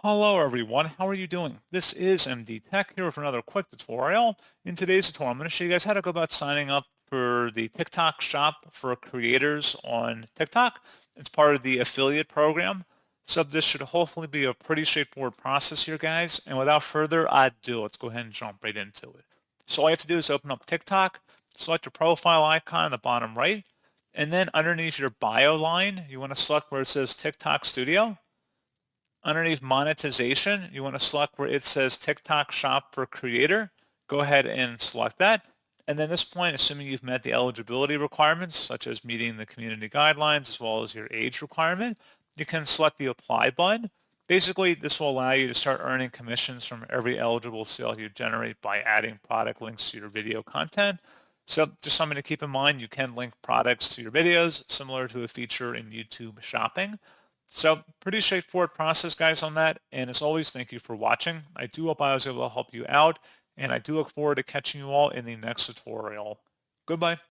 Hello everyone, how are you doing? This is MD Tech here with another quick tutorial. In today's tutorial, I'm going to show you guys how to go about signing up for the TikTok shop for creators on TikTok. It's part of the affiliate program. So this should hopefully be a pretty straightforward process here, guys. And without further ado, let's go ahead and jump right into it. So all you have to do is open up TikTok, select your profile icon in the bottom right, and then underneath your bio line, you want to select where it says TikTok Studio. Underneath monetization, you want to select where it says TikTok Shop for Creator. Go ahead and select that. And then at this point, assuming you've met the eligibility requirements, such as meeting the community guidelines as well as your age requirement, you can select the apply button. Basically, this will allow you to start earning commissions from every eligible sale you generate by adding product links to your video content. So just something to keep in mind, you can link products to your videos, similar to a feature in YouTube Shopping. So pretty straightforward process, guys, on that. And as always, thank you for watching. I do hope I was able to help you out, and I do look forward to catching you all in the next tutorial. Goodbye.